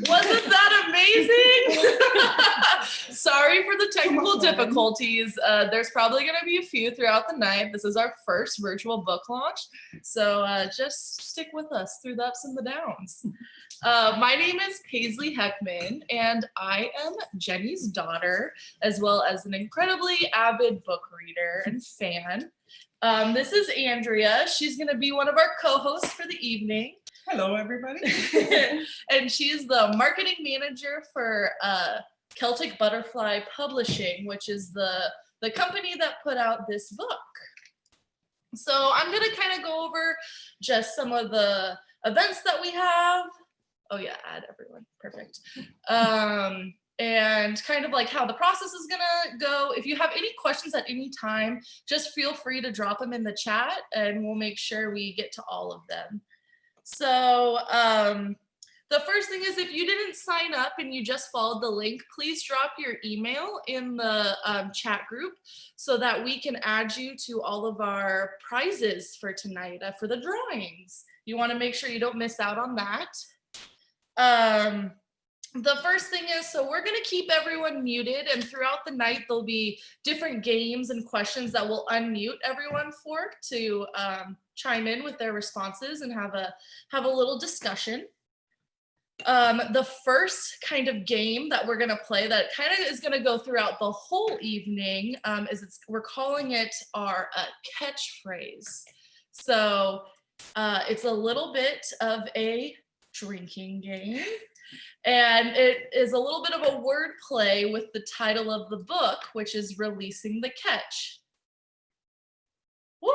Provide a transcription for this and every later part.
Wasn't that amazing? Sorry for the technical difficulties. There's probably going to be a few throughout the night. This is our first virtual book launch, so just stick with us through the ups and the downs. My name is Jeny Heckman, and I am Jenny's daughter, as well as an incredibly avid book reader and fan. This is Andrea. She's going to be one of our co-hosts for the evening. Hello, everybody. And she's the marketing manager for Celtic Butterfly Publishing, which is the company that put out this book. So I'm going to kind of go over just some of the events that we have. Oh yeah, add everyone. Perfect. And kind of like how the process is gonna go. If you have any questions at any time, just feel free to drop them in the chat and we'll make sure we get to all of them. So the first thing is, if you didn't sign up and you just followed the link, please drop your email in the chat group so that we can add you to all of our prizes for tonight, for the drawings. You wanna make sure you don't miss out on that. The first thing is, so we're gonna keep everyone muted, and throughout the night there'll be different games and questions that we'll unmute everyone for to chime in with their responses and have a little discussion. The first kind of game that we're gonna play that kind of is gonna go throughout the whole evening we're calling it our catchphrase. So it's a little bit of a drinking game, and it is a little bit of a word play with the title of the book, which is Releasing the Catch. Woo!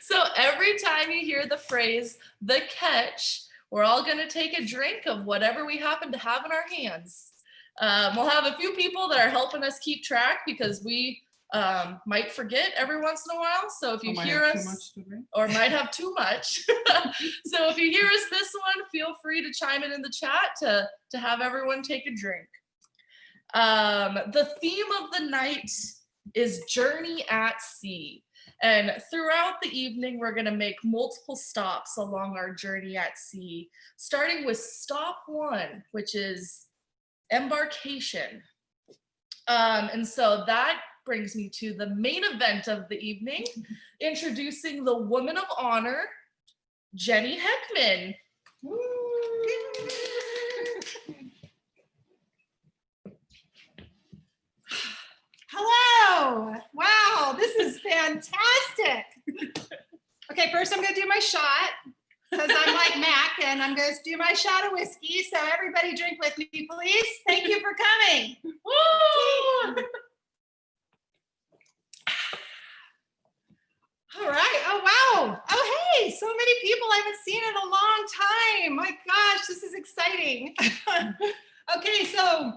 So every time you hear the phrase the catch, we're all going to take a drink of whatever we happen to have in our hands. We'll have a few people that are helping us keep track because we might forget every once in a while. So if you hear us, or might have too much. So if you hear us this one, feel free to chime in the chat to have everyone take a drink. The theme of the night is Journey at Sea. And throughout the evening, we're going to make multiple stops along our journey at sea, starting with stop 1, which is embarkation. And so that brings me to the main event of the evening, introducing the woman of honor, Jeny Heckman. Hello. Wow, this is fantastic. Okay, first I'm going to do my shot because I'm like Mac, and I'm going to do my shot of whiskey. So everybody drink with me, please. Thank you for coming. Woo! All right. Oh, wow. Oh, hey, so many people I haven't seen in a long time. My gosh, this is exciting. Okay, so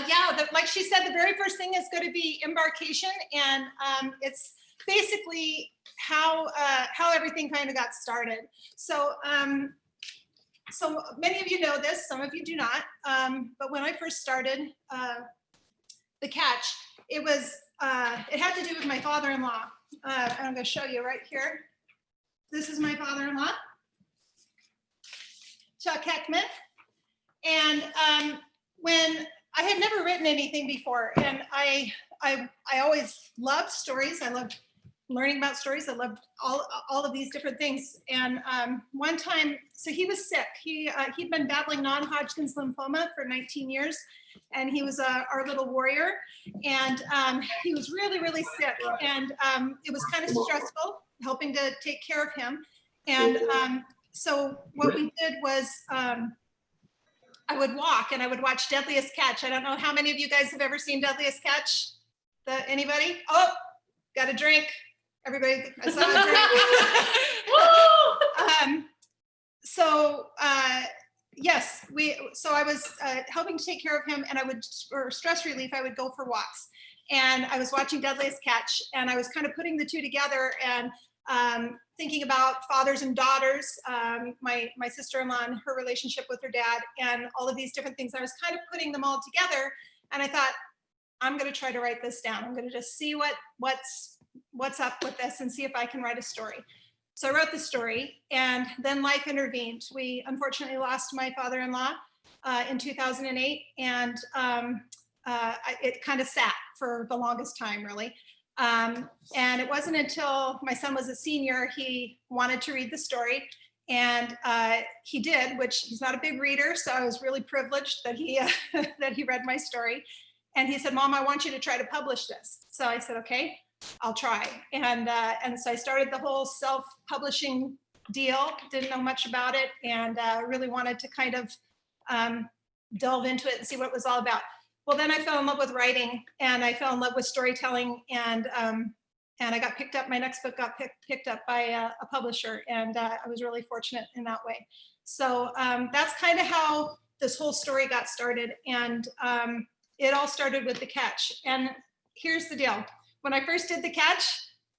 yeah, like she said, the very first thing is going to be embarkation, and it's basically how everything kind of got started. So so many of you know this, some of you do not. But when I first started the catch, it had to do with my father-in-law. I'm going to show you right here. This is my father-in-law, Chuck Heckman. And when I had never written anything before, and I always loved stories. I loved learning about stories. I loved all of these different things. And one time, so he was sick. He'd been battling non-Hodgkin's lymphoma for 19 years, and he was our little warrior. And he was really, really sick, and it was kind of stressful helping to take care of him. And so what we did was I would walk and I would watch Deadliest Catch. I don't know how many of you guys have ever seen Deadliest Catch. Anybody? Oh, got a drink. Everybody, I saw a drink. Yes, so I was helping to take care of him, and for stress relief, I would go for walks. And I was watching Deadliest Catch, and I was kind of putting the two together and thinking about fathers and daughters, my sister-in-law and her relationship with her dad, and all of these different things. I was kind of putting them all together, and I thought, I'm going to try to write this down. I'm going to just see what's up with this and see if I can write a story. So I wrote the story, and then life intervened. We unfortunately lost my father-in-law in 2008, and it kind of sat for the longest time, really. And it wasn't until my son was a senior, he wanted to read the story, and he did, which he's not a big reader, so I was really privileged that he that he read my story. And he said, Mom, I want you to try to publish this. So I said, okay, I'll try. And so I started the whole self-publishing deal, didn't know much about it, and really wanted to kind of delve into it and see what it was all about. Well, then I fell in love with writing, and I fell in love with storytelling, and I got picked up. My next book got picked up by a publisher, and I was really fortunate in that way. So that's kind of how this whole story got started, and it all started with the catch. And here's the deal. When I first did the catch,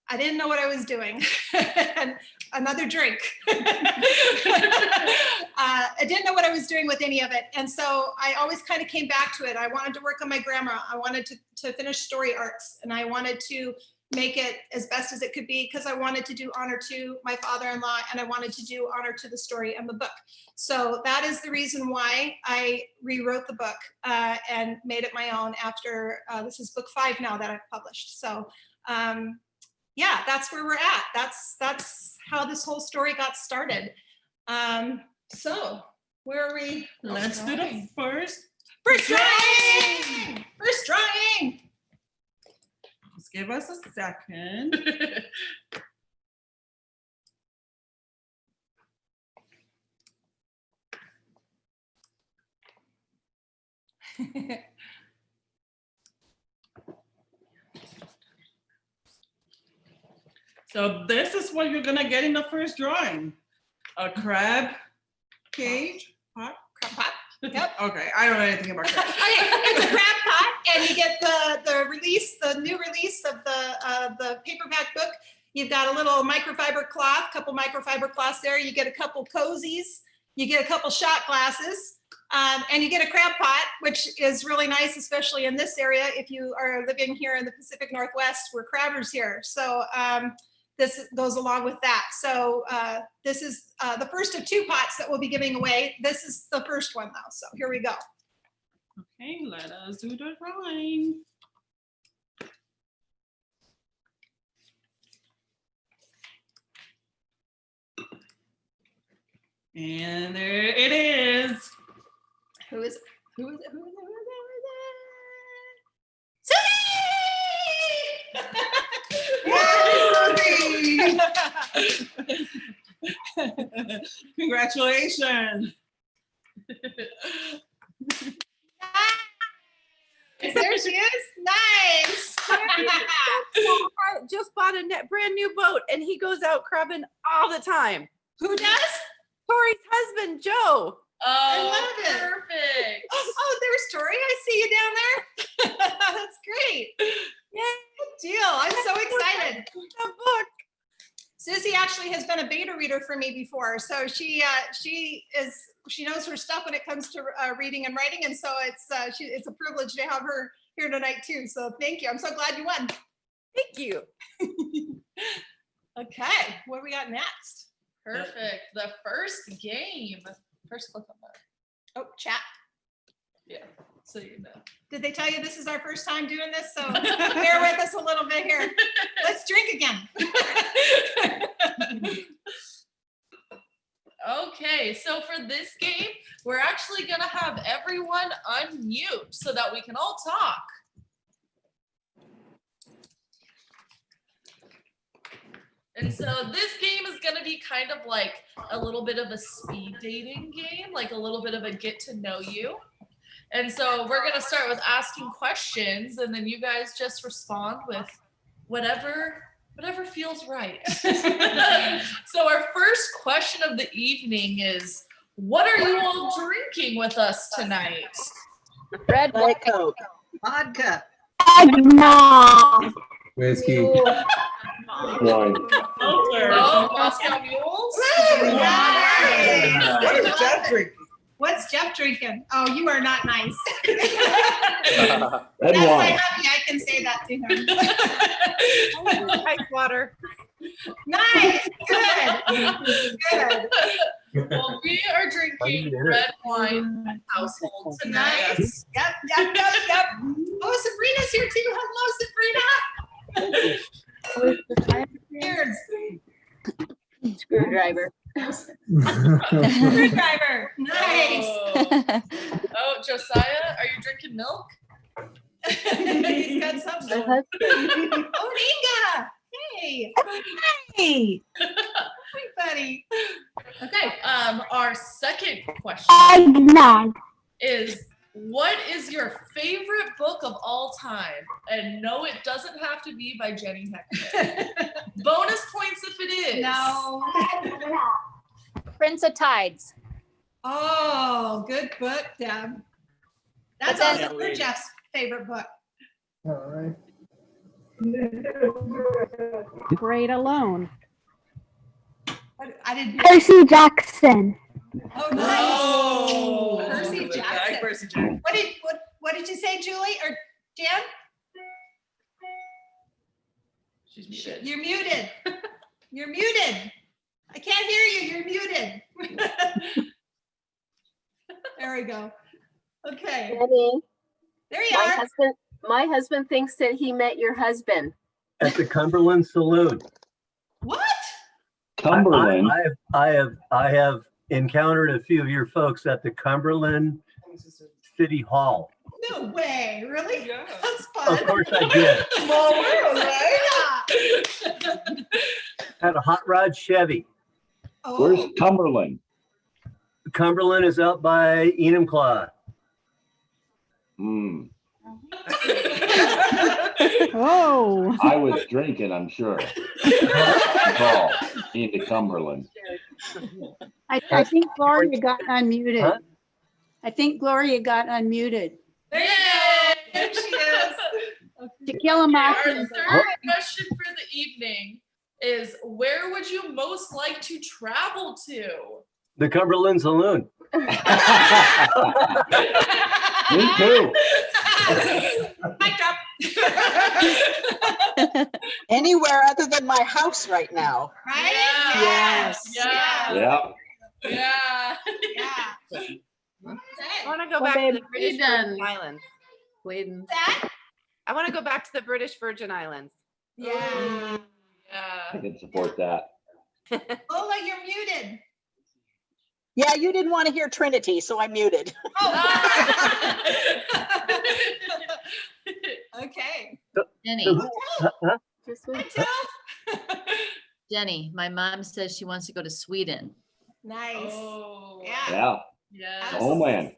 I didn't know what I was doing. And another drink. I didn't know what I was doing with any of it. And so I always kind of came back to it. I wanted to work on my grammar. I wanted to finish story arcs, and I wanted to make it as best as it could be, because I wanted to do honor to my father-in-law, and I wanted to do honor to the story and the book. So that is the reason why I rewrote the book and made it my own after, this is book 5 now that I've published. So yeah, that's where we're at. That's how this whole story got started. So where are we? Let's do the first drawing. First drawing. Just give us a second. So this is what you're gonna get in the first drawing. A crab cage pot. Crab pot. Yep. Okay, I don't know anything about crab. It's a crab pot, and you get the new release of the paperback book. You've got a little microfiber cloth, couple microfiber cloths there. You get a couple cozies. You get a couple shot glasses. And you get a crab pot, which is really nice, especially in this area. If you are living here in the Pacific Northwest, we're crabbers here. So this goes along with that. So this is the first of 2 pots that we'll be giving away. This is the first one though. So here we go. Okay, let us do the drawing. And there it is. Who is it? Who is it? Who is it? Congratulations. There she is. Nice. I just bought a brand new boat and he goes out crabbing all the time. Who does? Tori's husband, Joe. Oh, love it. perfect. Oh, there's Tori. I see you down there. That's great. Yay. Good deal. I'm so excited. The book. Susie actually has been a beta reader for me before, so she knows her stuff when it comes to reading and writing, and so it's a privilege to have her here tonight too. So thank you. I'm so glad you won. Thank you. Okay, what do we got next? Perfect. The first game. First click on that. Oh, chat. Yeah. So you know. Did they tell you this is our first time doing this? So bear with us a little bit here. Let's drink again. Okay, so for this game, we're actually gonna have everyone unmute so that we can all talk. And so this game is gonna be kind of like a little bit of a speed dating game, like a little bit of a get to know you. And so we're gonna start with asking questions, and then you guys just respond with whatever feels right. So our first question of the evening is, what are you all drinking with us tonight? Red Diet wine. Coke, vodka. Eggnog. Whiskey. Mule. Wine. Oh, Moscow Mules? Nice. What is Jeff drinking? What's Jeff drinking? Oh, you are not nice. Red That's my wine. hubby. I can say that to him. Ice water. Nice. Good. Good. Well, we are drinking red wine household tonight. Nice. Yep. Oh, Sabrina's here too. Hello, Sabrina. Cheers. Screwdriver. Screwdriver. Nice. Oh, Josiah, are you drinking milk? He's got My something. husband. Oh, Inga. Hey. Hey. Hi, buddy. Okay. Our second question Eggnog. is, what is your favorite book of all time? And no, it doesn't have to be by Jeny Heckman. Bonus points if it is. No. Prince of Tides. Oh, good book, Deb. That's But then- also Jeff's favorite book. All right. Great alone. I didn't hear. Percy Jackson. Oh, nice. Oh, Percy Jackson. Percy Jackson. What did you say, Julie or Jan? She's muted. You're muted. You're muted. I can't hear you. You're muted. There we go. Okay. Jenny, There you are. my husband thinks that he met your husband. At the Cumberland Saloon. What? Cumberland. I have encountered a few of your folks at the Cumberland City Hall. No way. Really? Yeah. That's fun. Of course I did. Small world, right? Yeah. Had a hot rod Chevy. Oh. Where's Cumberland? Cumberland is up by Enumclaw. Hmm. Oh, I was drinking, I'm sure. Call into Cumberland. I think Gloria got unmuted. Huh? I think Gloria got unmuted. There you go. There she is. To kill him off. Our third question for the evening is, where would you most like to travel to? The Cumberland Saloon. Me too. Mic drop. Anywhere other than my house right now. Right? Yes. Yes. Yeah. Yeah. Yeah. I Okay. want to go Well, back to babe, the British Sweden. Virgin Islands. Sweden. That? I want to go back to the British Virgin Islands. Yeah. I Yeah. can support that. Lola, you're muted. Yeah, you didn't want to hear Trinity, so I muted. Oh. Okay. Jenny, Huh? Hi, Tiff. Jenny, my mom says she wants to go to Sweden. Nice. Oh. Yeah. Yeah. Yes. Homeland.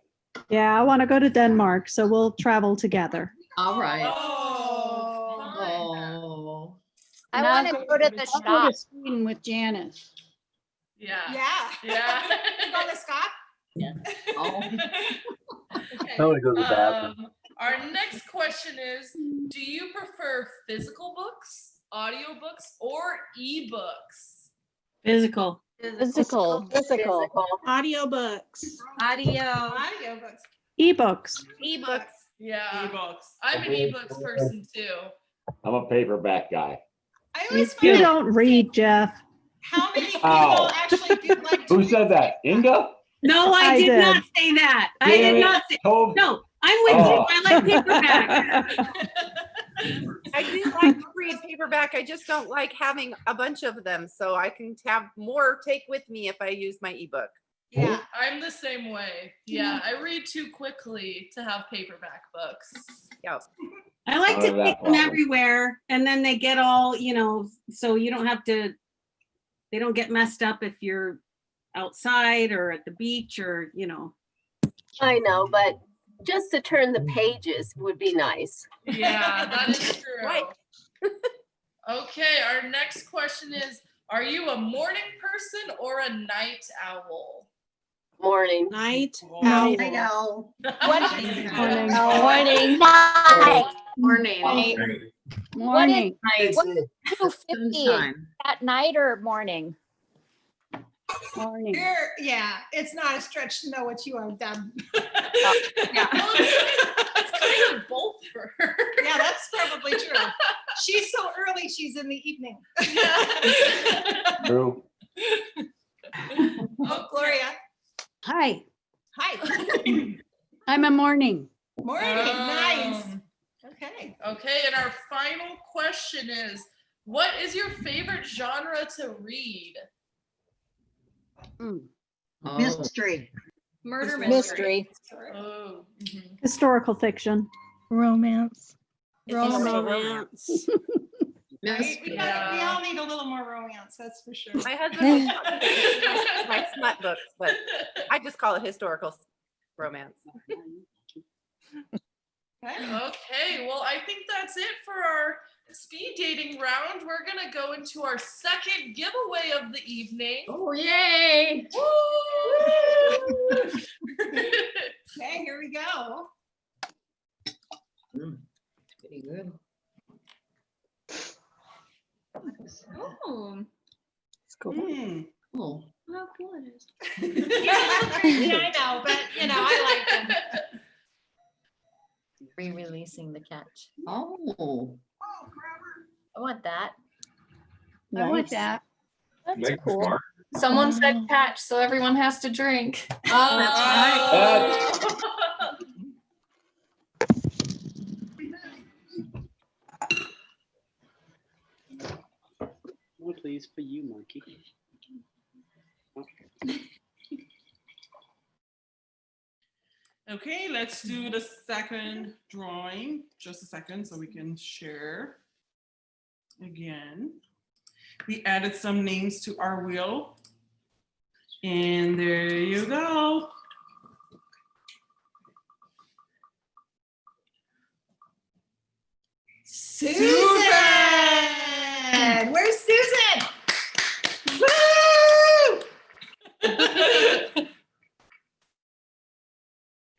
Yeah, I want to go to Denmark, so we'll travel together. All right. Oh. And I I'll want to go to the I'll go shop. to Sweden with Janice. Yeah. Yeah. Yeah. You go to Scott? Oh. Okay. I want to go to the bathroom. Our next question is, do you prefer physical books, audiobooks, or ebooks? Physical. Physical. Physical. Audiobooks. Audiobooks. Ebooks. Ebooks. Yeah. E-books. I'm an ebooks person too. I'm a paperback guy. I always You wonder don't read, Jeff. how many people Ow. actually do like to Who read said that? Inga? No, I did did. not say that. I Damn did it. not say, Told- no, I'm with you. Oh. I like paperback. I do like to read paperback. I just don't like having a bunch of them. So I can have more take with me if I use my ebook. Yeah. I'm the same way. Yeah, I read too quickly to have paperback books. I like I to don't have take that them problem. everywhere and then they get all, so you don't have to, they don't get messed up if you're outside or at the beach or. I know, but just to turn the pages would be nice. Yeah, that is true. Right. Okay, our next question is, are you a morning person or a night owl? Morning. Night. I Owl. know. Morning. Morning. Morning. Morning. What is 2:50 at night or morning? Morning. Yeah, it's not a stretch to know what you have done. Well, it's kind of both for her. Yeah, that's probably true. She's so early, she's in the evening. True. Oh, Gloria. Hi, Hi. I'm a morning. Morning. Nice. Okay. Okay, and our final question is, what is your favorite genre to read? Mystery. Murder Mystery. Oh, mhm. Historical fiction. Romance. Romance. Right? We all need a little more romance, that's for sure. My husband my smut books, but I just call it historical romance. Okay, well, I think that's it for our speed dating round. We're gonna go into our second giveaway of the evening. Oh, yay. Woo! Okay, here we go. Pretty good. Oh, Oh, how cool it is. Yeah, I know, but I like them. Re-releasing the catch. Oh. I want that. I like that. That's cool. Someone said catch, so everyone has to drink. Oh, That's- One please for you, monkey. Okay, let's do the second drawing. Just a second so we can share again. We added some names to our wheel. And there you go. Susan! Where's Susan? Woo!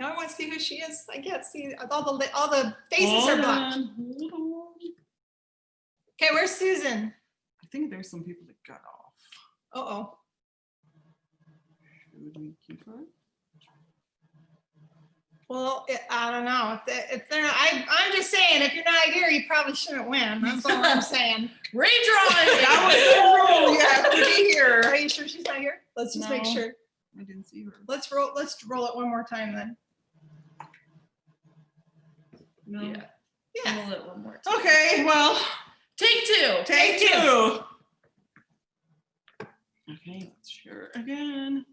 Now I want to see who she is. I can't see all the faces are blocked. Hold on. Okay, where's Susan? I think there's some people that got off. Uh-oh. Should we keep her? Well, I don't know. If they're not, I'm just saying, if you're not here, you probably shouldn't win. That's all I'm saying. Redrawing! That was the rule. You have to be here. Are you sure she's not here? Let's just make No. sure. I didn't see her. Let's roll it one more time then. No. Yeah. Roll it one more time. Okay, well, Take two. take two. Okay, let's share it again.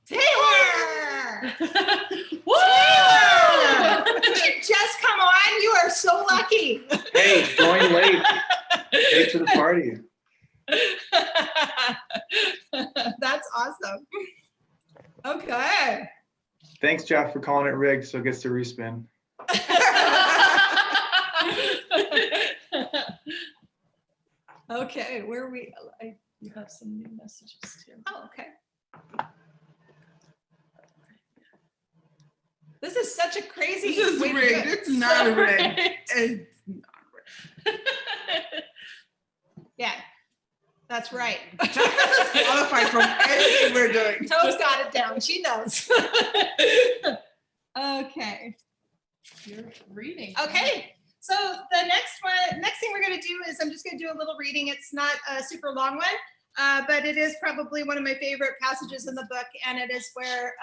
Taylor! Woo! Did you just come on? You are so lucky. Hey, join late. Late to the party. That's awesome. Okay. Thanks, Jeff, for calling it rigged so it gets to respin. Okay, where are we? You have some new messages too. Oh, okay. This is such a crazy. This is way to do rigged. it. It's not So rigged. rigged. It's Yeah, that's right. Jeff is disqualified from anything we're doing. Toe's got it down. She knows. Okay. You're reading. Okay. So the next thing we're going to do is I'm just going to do a little reading. It's not a super long one, but it is probably one of my favorite passages in the book, and it is where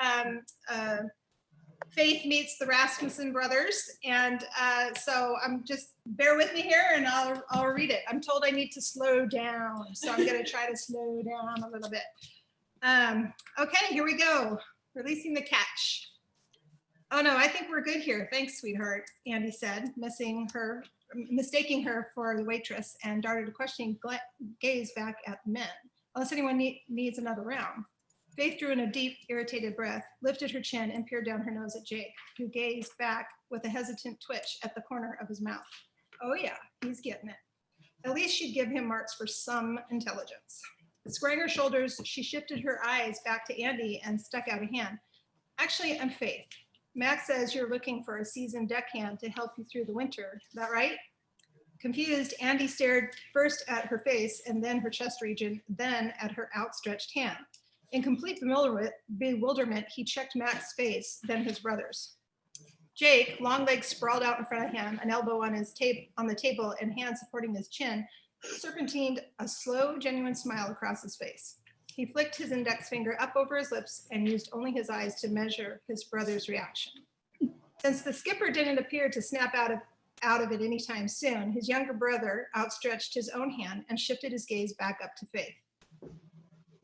Faith meets the Rasmussen brothers. And so I'm just bear with me here, and I'll read it. I'm told I need to slow down, so I'm going to try to slow down a little bit. Okay, here we go. Releasing the catch. Oh no, I think we're good here. Thanks, sweetheart, Andy said, mistaking her for the waitress, and darted a questioning gaze back at the men. Unless anyone needs another round. Faith drew in a deep, irritated breath, lifted her chin, and peered down her nose at Jake, who gazed back with a hesitant twitch at the corner of his mouth. Oh yeah, he's getting it. At least she'd give him marks for some intelligence. Squaring her shoulders, she shifted her eyes back to Andy and stuck out a hand. Actually, I'm Faith. Max says you're looking for a seasoned deckhand to help you through the winter. Is that right? Confused, Andy stared first at her face and then her chest region, then at her outstretched hand. In complete bewilderment, he checked Max's face, then his brother's. Jake, long legs sprawled out in front of him, an elbow on the table and hand supporting his chin, serpentined a slow, genuine smile across his face. He flicked his index finger up over his lips and used only his eyes to measure his brother's reaction. Since the skipper didn't appear to snap out of it anytime soon, his younger brother outstretched his own hand and shifted his gaze back up to Faith.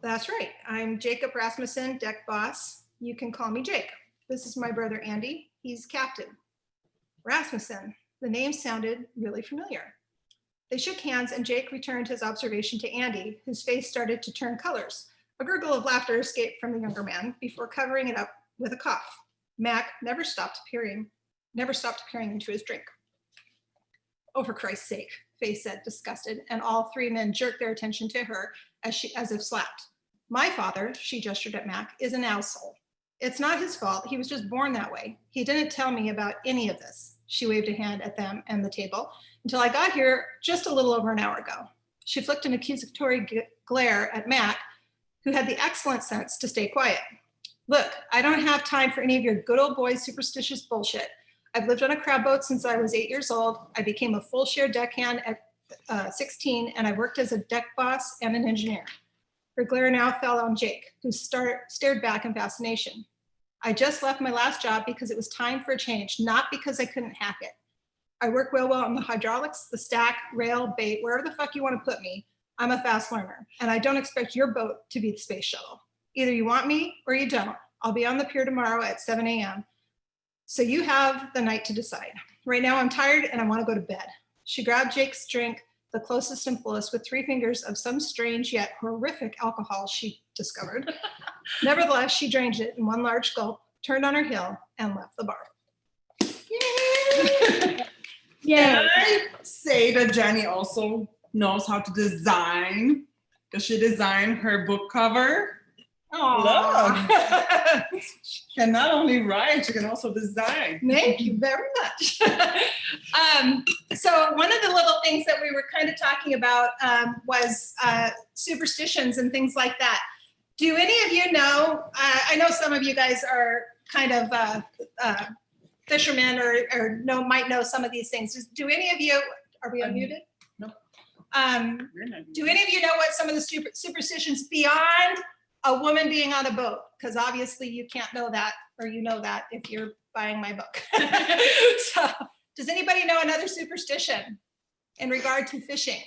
That's right. I'm Jacob Rasmussen, deck boss. You can call me Jake. This is my brother, Andy. He's captain. Rasmussen. The name sounded really familiar. They shook hands and Jake returned his observation to Andy, whose face started to turn colors. A gurgle of laughter escaped from the younger man before covering it up with a cough. Mack never stopped peering into his drink. Oh, for Christ's sake, Faith said, disgusted, and all three men jerked their attention to her as if slapped. My father, she gestured at Mack, is an asshole. It's not his fault. He was just born that way. He didn't tell me about any of this. She waved a hand at them and the table until I got here just a little over an hour ago. She flicked an accusatory glare at Mack, who had the excellent sense to stay quiet. Look, I don't have time for any of your good old boy superstitious bullshit. I've lived on a crab boat since I was 8 years old. I became a full share deckhand at 16, and I worked as a deck boss and an engineer. Her glare now fell on Jake, who stared back in fascination. I just left my last job because it was time for a change, not because I couldn't hack it. I work well on the hydraulics, the stack, rail, bait, wherever the fuck you want to put me. I'm a fast learner, and I don't expect your boat to be the space shuttle. Either you want me or you don't. I'll be on the pier tomorrow at 7 a.m. So you have the night to decide. Right now I'm tired and I want to go to bed. She grabbed Jake's drink, the closest and fullest, with 3 fingers of some strange yet horrific alcohol she discovered. Nevertheless, she drained it in one large gulp, turned on her heel, and left the bar. Yay! Can I say that Jeny also knows how to design? Because she designed her book cover. Aww. She can not only write, she can also design. Thank you very much. So one of the little things that we were kind of talking about was superstitions and things like that. Do any of you know, I know some of you guys are kind of fishermen or might know some of these things. Do any of you, are we unmuted? No. Do any of you know what some of the superstitions beyond a woman being on a boat? Because obviously you can't know that, or you know that if you're buying my book. So does anybody know another superstition in regard to fishing?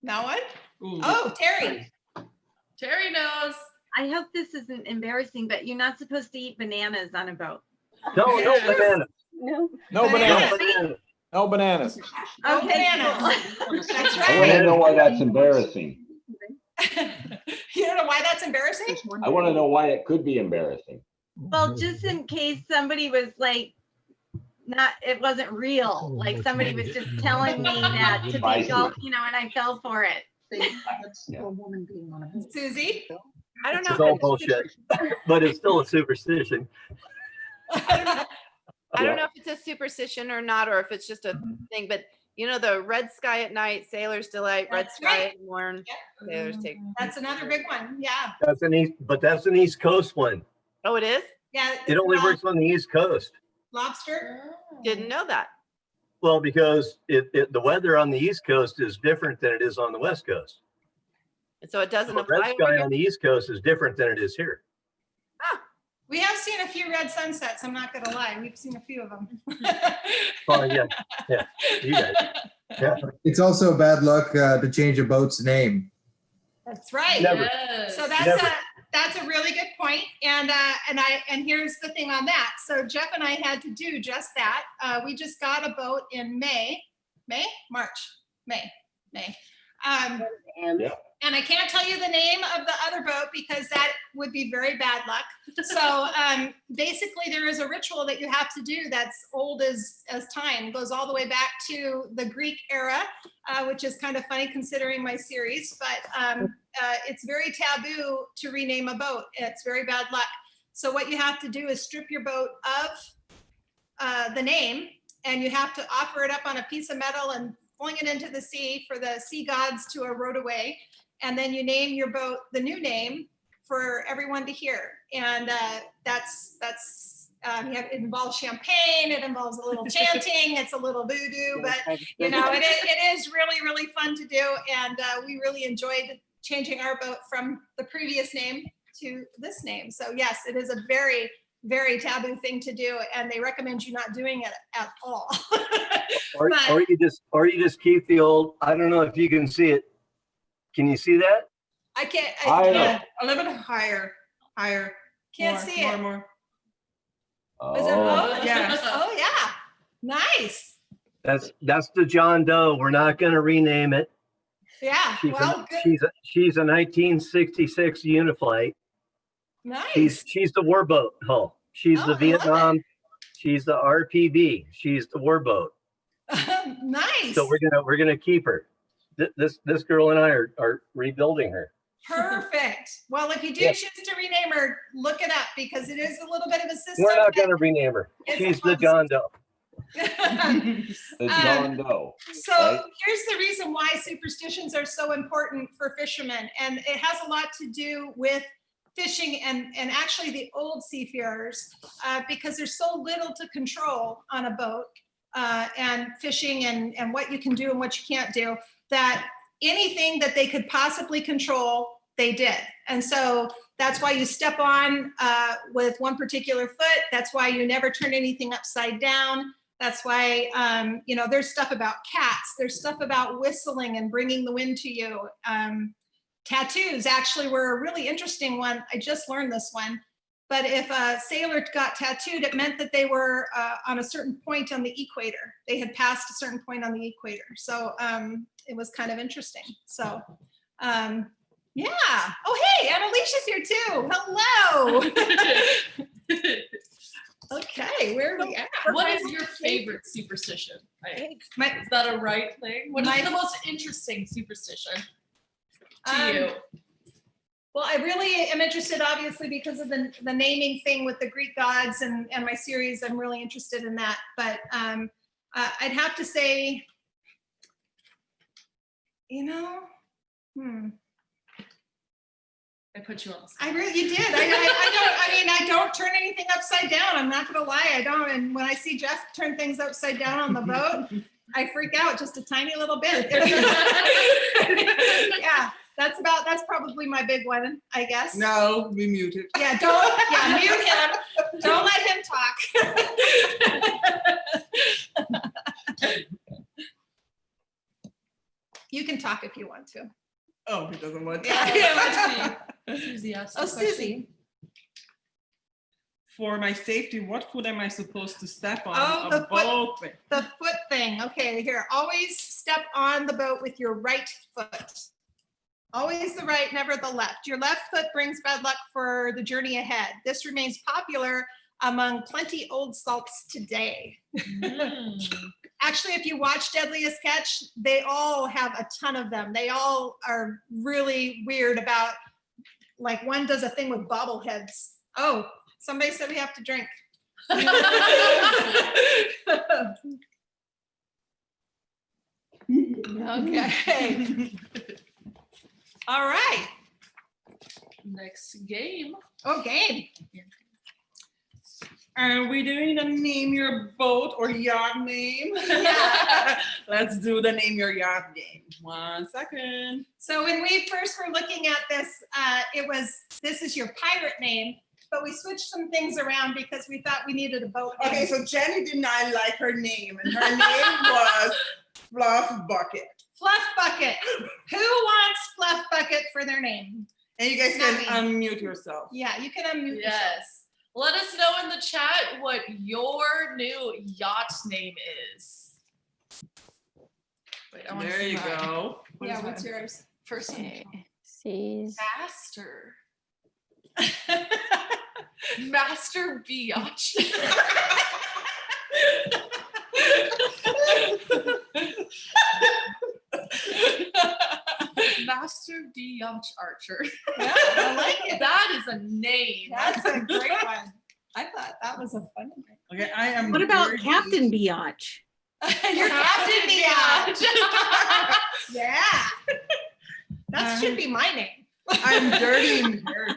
No one? Ooh. Oh, Terry. Terry knows. I hope this isn't embarrassing, but you're not supposed to eat bananas on a boat. No, no banana. No. No Banana. banana. No bananas. No Okay, bananas. That's I want to right. know why that's embarrassing. You don't know why that's embarrassing? I want to know why it could be embarrassing. Well, just in case somebody was like, it wasn't real, like somebody was just telling me that to I be see. golf, and I fell for it. Susie? I don't know. It's all bullshit, but it's still a superstition. I don't know if it's a superstition or not, or if it's just a thing, but the red sky at night, sailor's delight, red That's sky right. at morn, sailors take. That's another big one. Yeah. That's an East Coast one. Oh, it is? Yeah. It only works on the East Coast. Lobster? Didn't know that. Well, because the weather on the East Coast is different than it is on the West Coast. And so it doesn't The apply red over sky here? on the East Coast is different than it is here. We have seen a few red sunsets. I'm not gonna lie. We've seen a few of them. Oh, yeah, you guys. Yeah. It's also bad luck to change a boat's name. That's right. Never. Yes. So that's a really good point. And here's the thing on that. So Jeff and I had to do just that. We just got a boat in May. And I can't tell you the name of the other boat because that would be very bad luck. So basically there is a ritual that you have to do that's old as time, goes all the way back to the Greek era, which is kind of funny considering my series, but it's very taboo to rename a boat. It's very bad luck. So what you have to do is strip your boat of the name, and you have to offer it up on a piece of metal and fling it into the sea for the sea gods to erode away. And then you name your boat the new name for everyone to hear. And it involves champagne, it involves a little chanting, it's a little voodoo, but it is really, really fun to do. And we really enjoyed changing our boat from the previous name to this name. So yes, it is a very, very taboo thing to do, and they recommend you not doing it at all. Or you just keep the old, I don't know if you can see it. Can you see that? I can't. A little bit higher. Can't see it. More. Is it both? Yes. Oh yeah. Nice. That's the John Doe. We're not going to rename it. Yeah. She's Good. a 1966 Uniflight. Nice. She's the warboat hull. She's the Vietnam. She's the RPB. She's the warboat. Nice. So we're gonna keep her. This girl and I are rebuilding her. Perfect. Well, if you do choose to rename her, look it up because it is a little bit of a system. We're not gonna rename her. She's the John Doe. The John Doe. So right? here's the reason why superstitions are so important for fishermen, and it has a lot to do with fishing and actually the old seafarers, because there's so little to control on a boat and fishing and what you can do and what you can't do, that anything that they could possibly control, they did. And so that's why you step on with one particular foot. That's why you never turn anything upside down. That's why, there's stuff about cats. There's stuff about whistling and bringing the wind to you. Tattoos actually were a really interesting one. I just learned this one. But if a sailor got tattooed, it meant that they were on a certain point on the equator. They had passed a certain point on the equator. So it was kind of interesting. So yeah. Oh, hey, and Alicia's here too. Hello. Okay, where are we at? What is your favorite superstition? Is that a right thing? What is the most interesting superstition to you? Well, I really am interested, obviously, because of the naming thing with the Greek gods and my series. I'm really interested in that. But I'd have to say, I put you on the spot. You did. I don't turn anything upside down. I'm not going to lie. I don't. And when I see Jeff turn things upside down on the boat, I freak out just a tiny little bit. Yeah. That's probably my big one, I guess. No, we muted. Yeah, mute him. Don't let him talk. You can talk if you want to. Oh, he doesn't want to. Yeah. Susie asked Oh, a question. Susie. For my safety, what foot am I supposed to step on? Oh, the foot thing. Okay, here, always step on the boat with your right foot. Always the right, never the left. Your left foot brings bad luck for the journey ahead. This remains popular among plenty old salts today. Actually, if you watch Deadliest Catch, they all have a ton of them. They all are really weird about, like one does a thing with bobbleheads. Oh, somebody said we have to drink. Okay. All right. Next game. Oh, game. Are we doing the name your boat or yacht name? Yeah. Let's do the name your yacht game. 1 second. So when we first were looking at this, it was, this is your pirate name, but we switched some things around because we thought we needed a boat name. Okay, so Jenny did not like her name, and her name was Fluff Bucket. Fluff Bucket. Who wants Fluff Bucket for their name? And you guys Not can me. unmute yourself. Yeah, you can unmute yourself. Yes. Let us know in the chat what your new yacht name is. Wait, I want to There see you mine. go. Yeah, what's yours? First one. Seas. Master. Master Biatch. Master Biatch Archer. Yeah, I like it. That is a name. That's a great one. I thought that was a fun one. Okay, I am. What about dirty. Captain Biatch? You're Captain Biatch. Yeah. That should be my name. I'm dirty and dirty.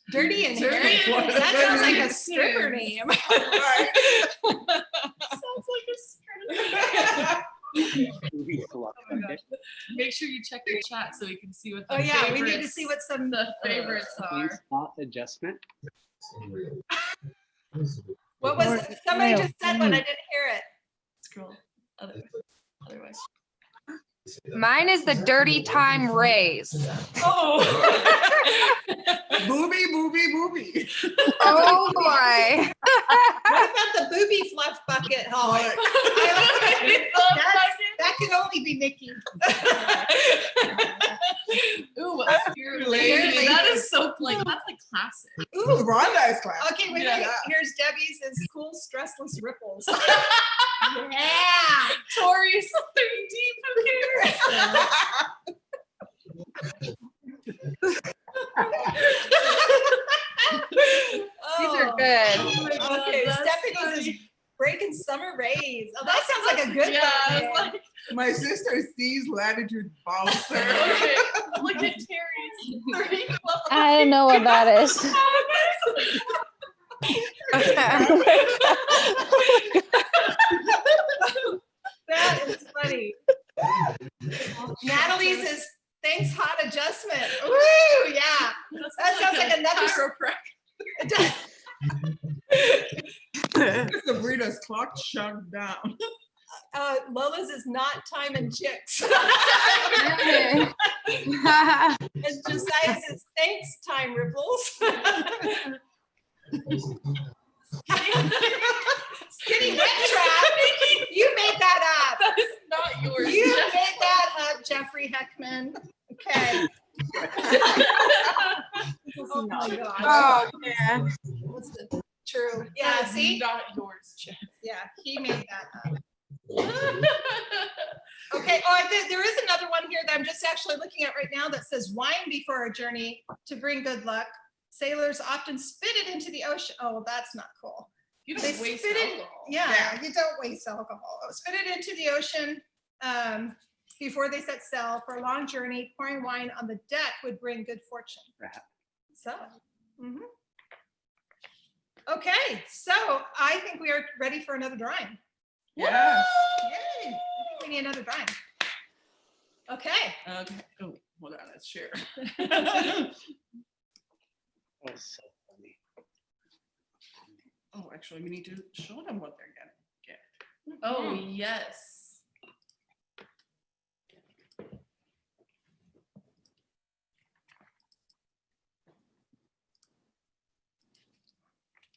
Dirty and Dirty Hairy. and That sounds like a Hairy. stripper name. Right. Sounds like a stripper. Make sure you check your chat so we can see what the Oh yeah, we need to favorites- see what some the favorites are. Spot adjustment. What was somebody Well, just said one? I didn't hear it. Scroll. Other way. Mine is the dirty time rays. Oh. Booby, booby, booby. Oh my. What about the booby Fluff Bucket, Holly? That can only be Nikki. Ooh, Spirit Lady. Lady. That is so like that's like classic. Ooh, Rhonda is class. Okay, wait, Yeah. wait. Here's Debbie's is cool stressless ripples. Yeah. Tori something deep. Who These are good. Oh my God, Okay, that's Stephanie's funny. is breaking summer rays. Oh, that sounds like a good Yeah, boat I name. was like, My sister sees latitude bouncer. okay, look at Terry's 3 level. I don't know what that is. That is funny. Natalie's is thanks hot adjustment. Woo, yeah. That sounds like another It's Sabrina's clock shut down. Lola's is not time and chicks. And Josiah's is thanks time ripples. Skinny wet trap. You made that up. That is not yours. You made that up, Jeffrey Heckman. Okay. Oh my God. Oh man. What's the true? Yeah, That is see? not yours, Jeff. Yeah, he made that up. Okay, there is another one here that I'm just actually looking at right now that says wine before a journey to bring good luck. Sailors often spit it into the ocean. Oh, that's not cool. You don't They waste spit it, alcohol. yeah, you don't waste alcohol. Spit it into the ocean before they set sail for a long journey. Pouring wine on the deck would bring good fortune. Right. So, okay, so I think we are ready for another drawing. Yes. Yay! I think we need another drawing. Okay. Okay. Oh, hold on. Let's share. That was so funny. Oh, actually, we need to show them what they're gonna get. Oh, yes.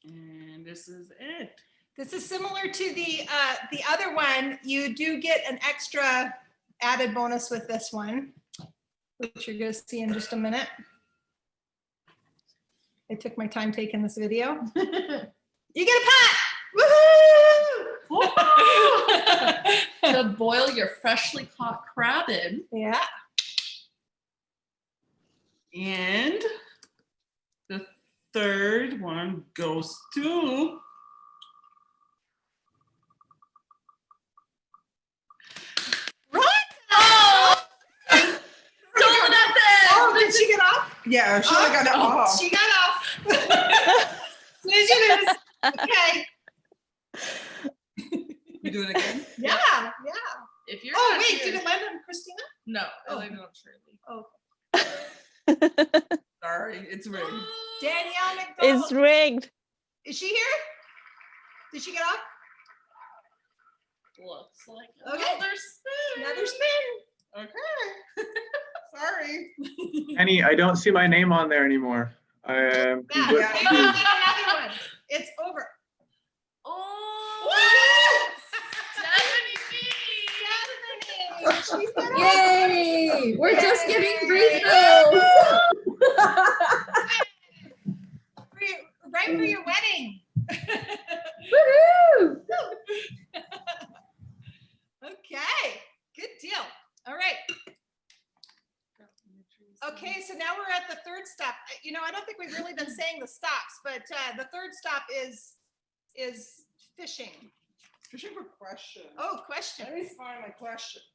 And this is it. This is similar to the other one. You do get an extra added bonus with this one, which you're going to see in just a minute. I took my time taking this video. You get a pot! Woohoo! To boil your freshly caught crab in. Yeah. And the third one goes to Oh, did she get off? yeah, she got it off. She got off. As soon as you lose. Okay. You do it again? Yeah. If you're Oh, not wait, here- did it land on Christina? No, Oh. I landed on Shirley. Oh. Sorry, it's rigged. Danielle McDonald. It's rigged. Is she here? Did she get off? Looks like Okay. another spin. Another spin. Okay. Sorry. Annie, I don't see my name on there anymore. Yeah, maybe we'll get another one. It's over. Oh, Stephanie! She's got off. Yay! We're just getting breathers. Right for your wedding. Woohoo! Okay, good deal. All right. Okay, so now we're at the third stop. You know, I don't think we've really been saying the stops, but the third stop is fishing. Fishing for questions. Oh, questions. Let me find my questions.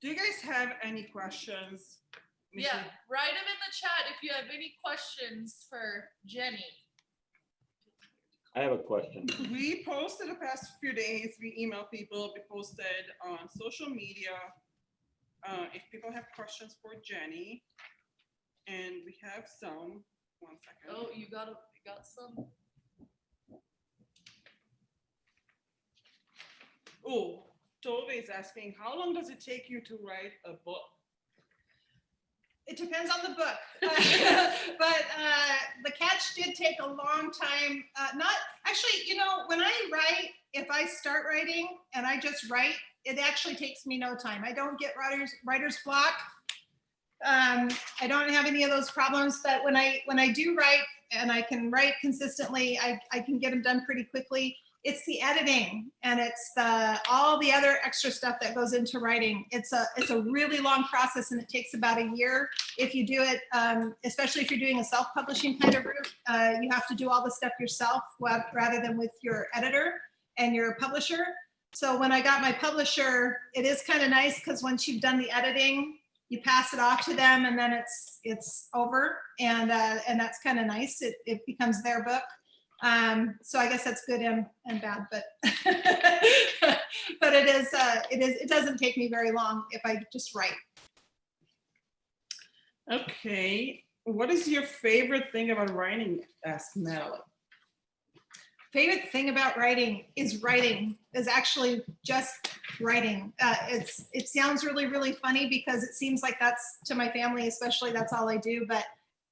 Do you guys have any questions? Let me Yeah, see. write them in the chat if you have any questions for Jeny. I have a question. We posted the past few days, we emailed people, we posted on social media. If people have questions for Jeny, and we have some. 1 second. Oh, you got some. Oh, Tove is asking, how long does it take you to write a book? It depends on the book, but The Catch did take a long time. Not actually, you know, when I write, if I start writing and I just write, it actually takes me no time. I don't get writer's block. I don't have any of those problems, but when I do write and I can write consistently, I can get them done pretty quickly. It's the editing and it's all the other extra stuff that goes into writing. It's a really long process and it takes about a year if you do it, especially if you're doing a self-publishing kind of route. You have to do all the stuff yourself rather than with your editor and your publisher. So when I got my publisher, it is kind of nice because once you've done the editing, you pass it off to them and then it's over, and that's kind of nice. It becomes their book. So I guess that's good and bad, but but it doesn't take me very long if I just write. Okay, what is your favorite thing about writing? Asked Nell. Favorite thing about writing is actually just writing. It sounds really, really funny because it seems like that's, to my family especially, that's all I do, but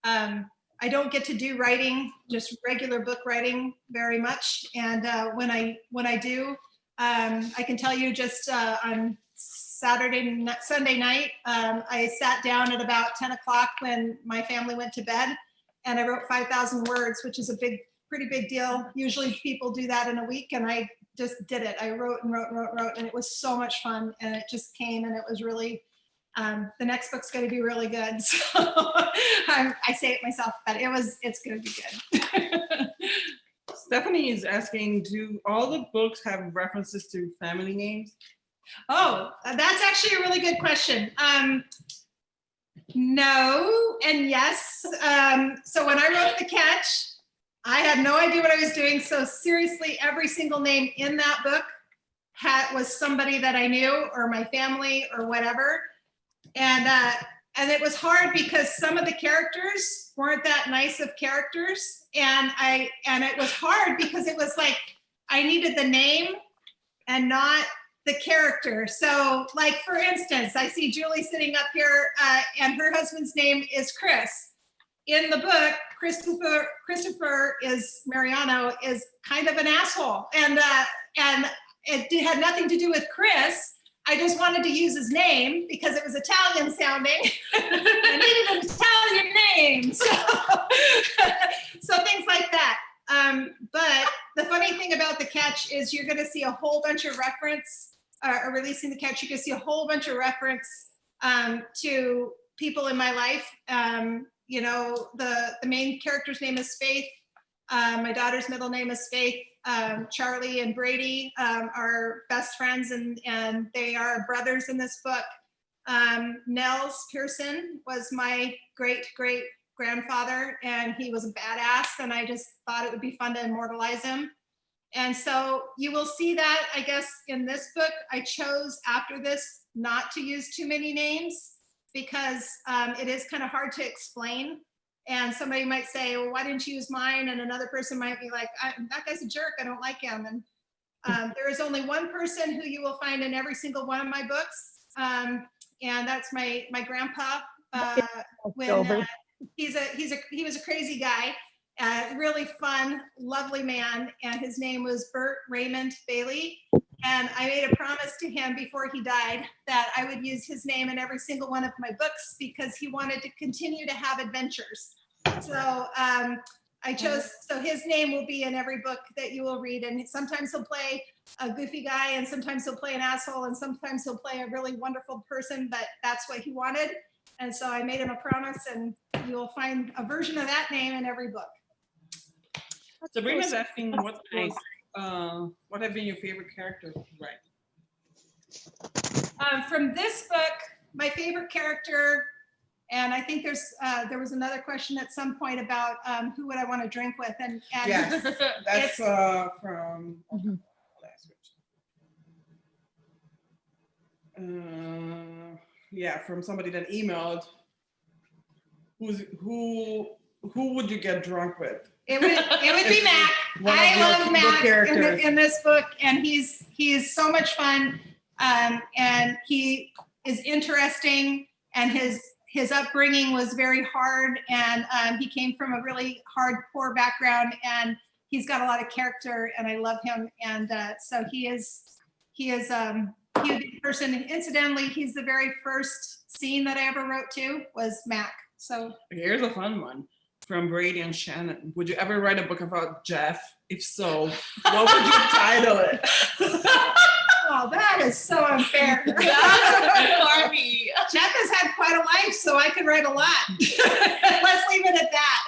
I don't get to do writing, just regular book writing very much. And when I do, I can tell you just on Sunday night, I sat down at about 10 o'clock when my family went to bed and I wrote 5,000 words, which is pretty big deal. Usually people do that in a week and I just did it. I wrote and wrote and wrote and wrote and it was so much fun and it just came and it was really, the next book's going to be really good. So I say it myself, but it's going to be good. Stephanie is asking, do all the books have references to family names? Oh, that's actually a really good question. No and yes. So when I wrote The Catch, I had no idea what I was doing. So seriously, every single name in that book was somebody that I knew or my family or whatever. And it was hard because some of the characters weren't that nice of characters. And it was hard because it was like, I needed the name and not the character. So like, for instance, I see Julie sitting up here and her husband's name is Chris. In the book, Christopher is Mariano is kind of an asshole, and it had nothing to do with Chris. I just wanted to use his name because it was Italian sounding. I needed an Italian name, so things like that. But the funny thing about the catch is you're going to see a whole bunch of reference, or releasing the catch. You're going to see a whole bunch of reference to people in my life. You know, the main character's name is Faith. My daughter's middle name is Faith. Charlie and Brady are best friends, and they are brothers in this book. Nels Pearson was my great grandfather, and he was a badass, and I just thought it would be fun to immortalize him. And so you will see that, I guess, in this book. I chose after this not to use too many names because it is kind of hard to explain. And somebody might say, well, why didn't you use mine? And another person might be like, that guy's a jerk, I don't like him. And there is only one person who you will find in every single one of my books. And that's my grandpa. He was a crazy guy, really fun, lovely man. And his name was Bert Raymond Bailey. And I made a promise to him before he died that I would use his name in every single one of my books because he wanted to continue to have adventures. So I chose, so his name will be in every book that you will read. And sometimes he'll play a goofy guy, and sometimes he'll play an asshole, and sometimes he'll play a really wonderful person, but that's what he wanted. And so I made him a promise, and you will find a version of that name in every book. Sabrina's asking what have been your favorite characters to write? From this book, my favorite character, and I think there was another question at some point about who would I want to drink with, and yes, that's from from somebody that emailed. Who would you get drunk with? It would be Mack. I love Mack in this book, and he's so much fun, and he is interesting, and his upbringing was very hard, and he came from a really hardcore background, and he's got a lot of character, and I love him, and so he is a big person. Incidentally, he's the very first scene that I ever wrote to was Mack. So here's a fun one from Brady and Shannon. Would you ever write a book about Jeff? If so, what would you title it? Oh, that is so unfair. That's Barbie. Jeff has had quite a life, so I could write a lot. Let's leave it at that.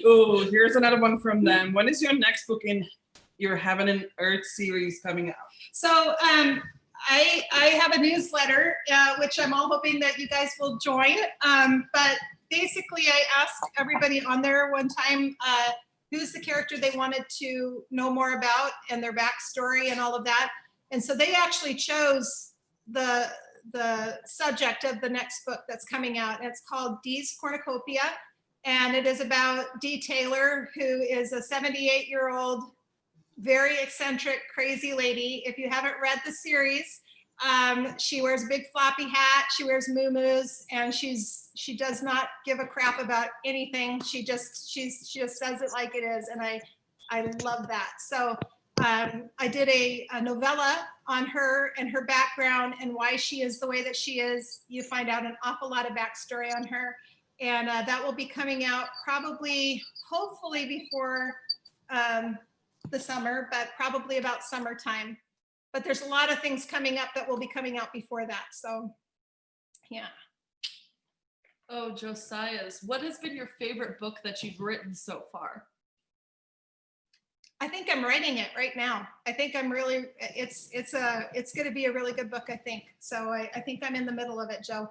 Oh, here's another one from them. When is your next book in your Heaven and Earth series coming out? So I have a newsletter, which I'm all hoping that you guys will join. But basically, I asked everybody on there one time who's the character they wanted to know more about and their backstory and all of that. And so they actually chose the subject of the next book that's coming out. It's called Dee's Cornucopia. And it is about Dee Taylor, who is a 78-year-old, very eccentric, crazy lady. If you haven't read the series, she wears a big floppy hat, she wears muumuus, and she does not give a crap about anything. She just says it like it is, and I love that. So I did a novella on her and her background and why she is the way that she is. You find out an awful lot of backstory on her, and that will be coming out probably, hopefully before the summer, but probably about summertime. But there's a lot of things coming up that will be coming out before that. So, yeah. Oh, Josiah's, what has been your favorite book that you've written so far? I think I'm writing it right now. I think I'm really, it's going to be a really good book, I think. So I think I'm in the middle of it, Joe.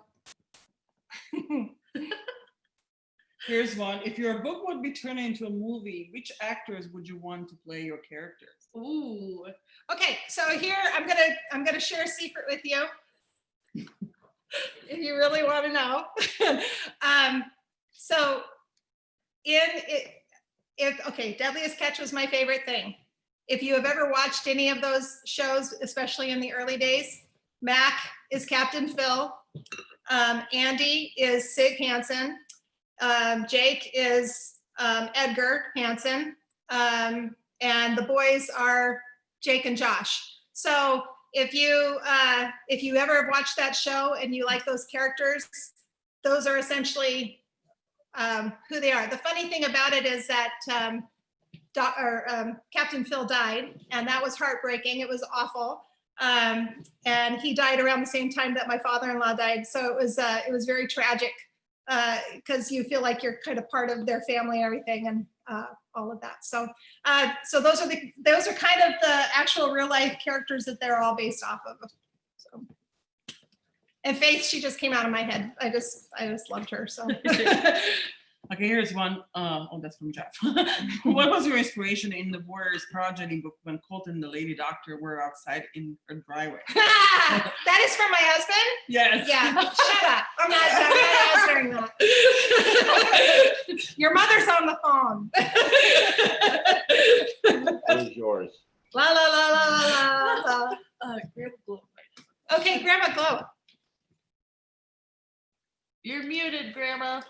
Here's one. If your book would be turned into a movie, which actors would you want to play your characters? Ooh. Okay, so here I'm gonna share a secret with you. If you really want to know. So Deadliest Catch was my favorite thing. If you have ever watched any of those shows, especially in the early days, Mack is Captain Phil Andy is Sig Hansen. Jake is Edgar Hansen. And the boys are Jake and Josh. So if you ever watch that show and you like those characters, those are essentially who they are. The funny thing about it is that Captain Phil died, and that was heartbreaking. It was awful. And he died around the same time that my father-in-law died. So it was very tragic because you feel like you're kind of part of their family and everything, and all of that. So those are kind of the actual real life characters that they're all based off of. So. And Faith, she just came out of my head. I just loved her. So. Okay, here's one. Oh, that's from Jeff. What was your inspiration in the Warriors progeny book when Colt and the lady doctor were outside in a driveway? That is from my husband? Yes. Yeah, shut up. I'm not answering that. Your mother's on the phone. What is yours? La la la la la la. Grandma Glow. Okay, Grandma Glow. You're muted, Grandma.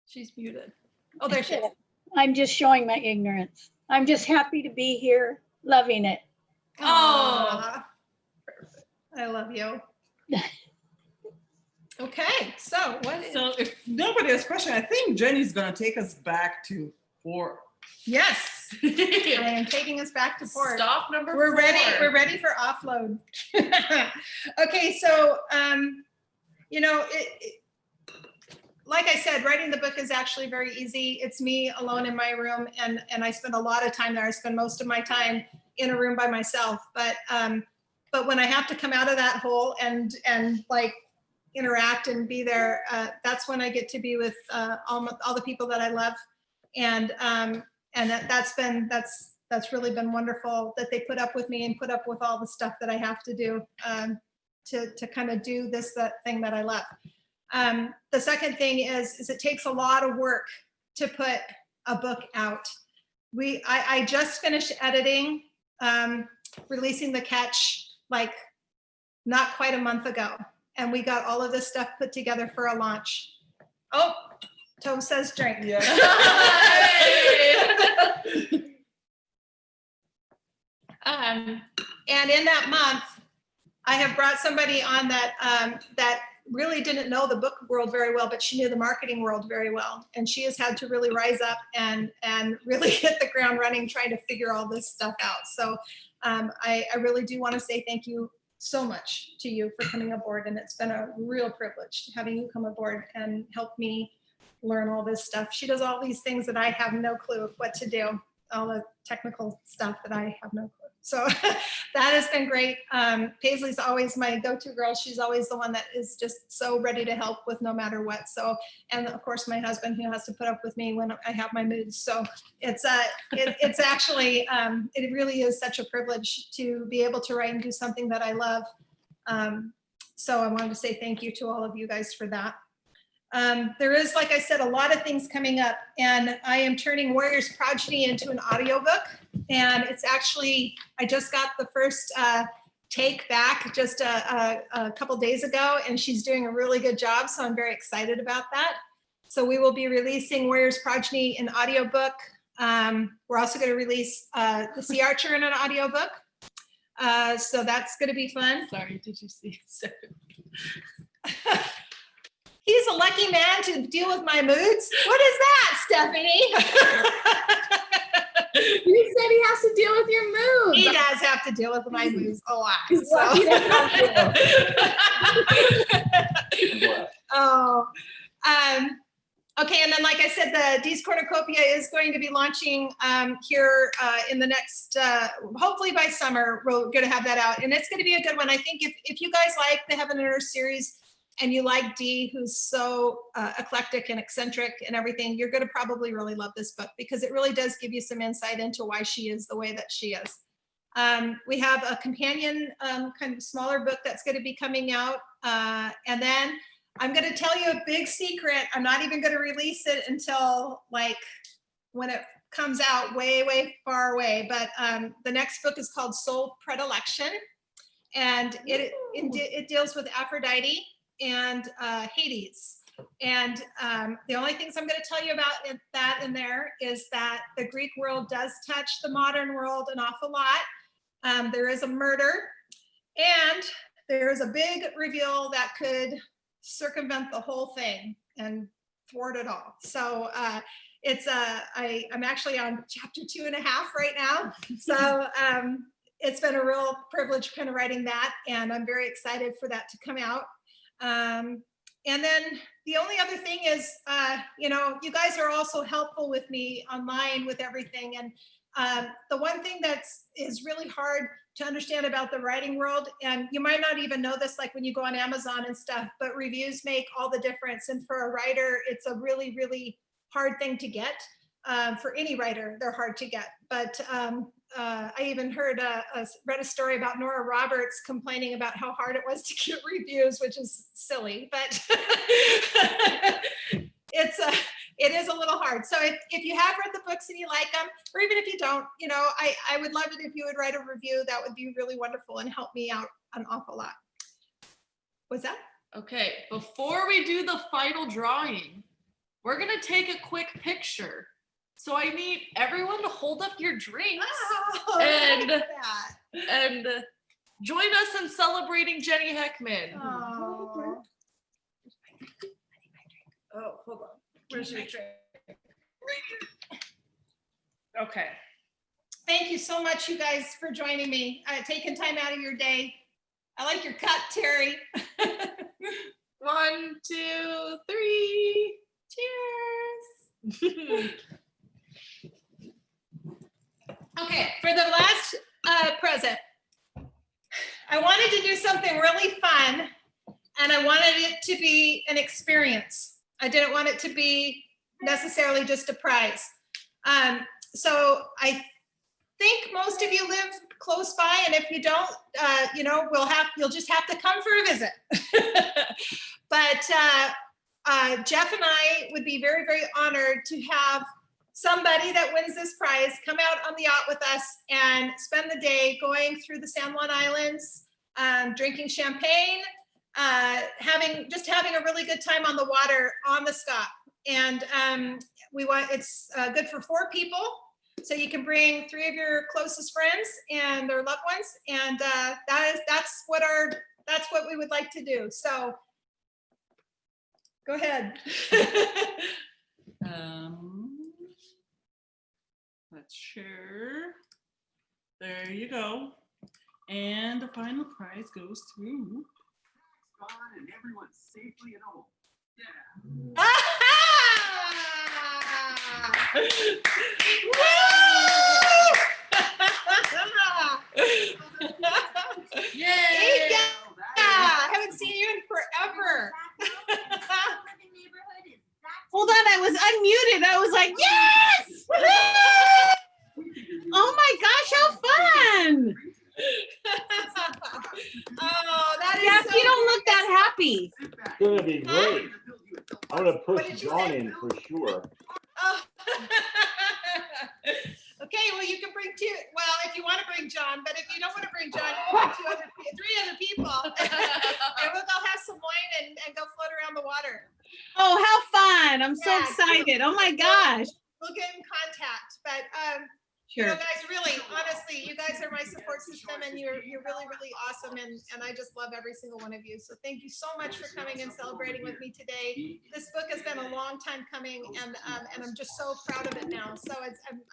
She's muted. Oh, there she is. I'm just showing my ignorance. I'm just happy to be here, loving it. Oh, I love you. Okay, so what is... So if nobody has question, I think Jenny's gonna take us back to 4. Yes, I am taking us back to port. Stop number 4. We're ready. We're ready for offload. Okay, so you know, like I said, writing the book is actually very easy. It's me alone in my room, and I spend a lot of time there. I spend most of my time in a room by myself. But when I have to come out of that hole and like interact and be there, that's when I get to be with all the people that I love, and that's really been wonderful that they put up with me and put up with all the stuff that I have to do to kind of do that thing that I love. The second thing is it takes a lot of work to put a book out. I just finished editing, releasing The Catch like not quite a month ago, and we got all of this stuff put together for a launch. Oh, Tove says drink. Yeah. And in that month, I have brought somebody on that really didn't know the book world very well, but she knew the marketing world very well. And she has had to really rise up and really hit the ground running, trying to figure all this stuff out. So I really do want to say thank you so much to you for coming aboard. And it's been a real privilege having you come aboard and help me learn all this stuff. She does all these things that I have no clue what to do, all the technical stuff that I have no clue. So that has been great. Paisley's always my go-to girl. She's always the one that is just so ready to help with no matter what. So, and of course my husband, who has to put up with me when I have my moods. So it's actually, it really is such a privilege to be able to write and do something that I love. So I wanted to say thank you to all of you guys for that. There is, like I said, a lot of things coming up, and I am turning Warriors Progeny into an audiobook. And it's actually, I just got the first take back just a couple days ago, and she's doing a really good job. So I'm very excited about that. So we will be releasing Warriors Progeny in audiobook. We're also going to release The Sea Archer in an audiobook. So that's going to be fun. Sorry, did you see? He's a lucky man to deal with my moods. What is that, Stephanie? You said he has to deal with your moods. He does have to deal with my moods a lot. He's So. lucky to have Okay, and then like I said, the Dee's Cornucopia is going to be launching here in the next, hopefully by summer, we're going to have that out. And it's going to be a good one. I think if you guys like the Heaven and Earth series, and you like Dee, who's so eclectic and eccentric and everything, you're gonna probably really love this book, because it really does give you some insight into why she is the way that she is. We have a companion kind of smaller book that's gonna be coming out. And then I'm gonna tell you a big secret. I'm not even gonna release it until like when it comes out way, way far away. But the next book is called Soul Predilection. And it deals with Aphrodite and Hades. And the only things I'm going to tell you about that in there is that the Greek world does touch the modern world an awful lot. There is a murder, and there is a big reveal that could circumvent the whole thing and thwart it all. So I'm actually on chapter 2.5 right now. So it's been a real privilege kind of writing that, and I'm very excited for that to come out. And then the only other thing is, you guys are also helpful with me online with everything. And the one thing is really hard to understand about the writing world, and you might not even know this, like when you go on Amazon and stuff, but reviews make all the difference. And for a writer, it's a really, really hard thing to get. For any writer, they're hard to get. But I even read a story about Nora Roberts complaining about how hard it was to get reviews, which is silly, but it is a little hard. So if you have read the books and you like them, or even if you don't, I would love it if you would write a review. That would be really wonderful and help me out an awful lot. What's that? Okay, before we do the final drawing, we're gonna take a quick picture. So I need everyone to hold up your drinks and join us in celebrating Jeny Heckman. Oh, hold on. Where's your drink? Okay. Thank you so much, you guys, for joining me, taking time out of your day. I like your cut, Terry. 1, 2, 3. Cheers. Okay, for the last present, I wanted to do something really fun, and I wanted it to be an experience. I didn't want it to be necessarily just a prize. So I think most of you live close by, and if you don't, you'll just have to come for a visit. But Jeff and I would be very, very honored to have somebody that wins this prize come out on the yacht with us and spend the day going through the San Juan Islands, drinking champagne, having a really good time on the water on the stop. And it's good for 4 people. So you can bring 3 of your closest friends and their loved ones. And that's what we would like to do. So go ahead. Let's share. There you go. And the final prize goes to. And everyone's safely at home. Yeah. Yay! I haven't seen you in forever. Hold on, I was unmuted. I was like, yes! Oh my gosh, how fun! Oh, that is Jeff, so you don't look that happy. It's gonna be great. I'm gonna push John in for sure. Oh. Okay, well, you can bring 2. Well, if you want to bring John, but if you don't want to bring John, you can bring 3 other people. And we'll go have some wine and go float around the water. Oh, how fun. I'm so Yeah, excited. Oh my gosh. We'll get in contact. But Sure. guys, really, honestly, you guys are my support system, and you're really, really awesome. And I just love every single one of you. So thank you so much for coming and celebrating with me today. This book has been a long time coming, and I'm just so proud of it now. So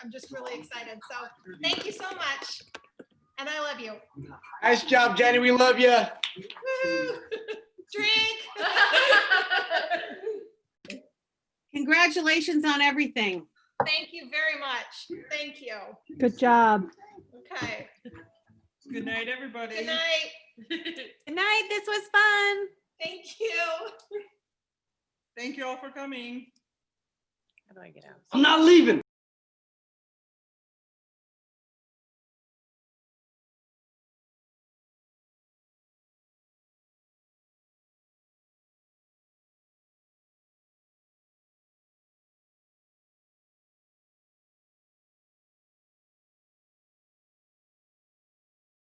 I'm just really excited. So thank you so much, and I love you. Nice job, Jeny. We love you. Woo! Drink. Congratulations on everything. Thank you very much. Thank you. Good job. Okay. Good night, everybody. Good night. Good night. This was fun. Thank you. Thank you all for coming. How do I get out? I'm not leaving.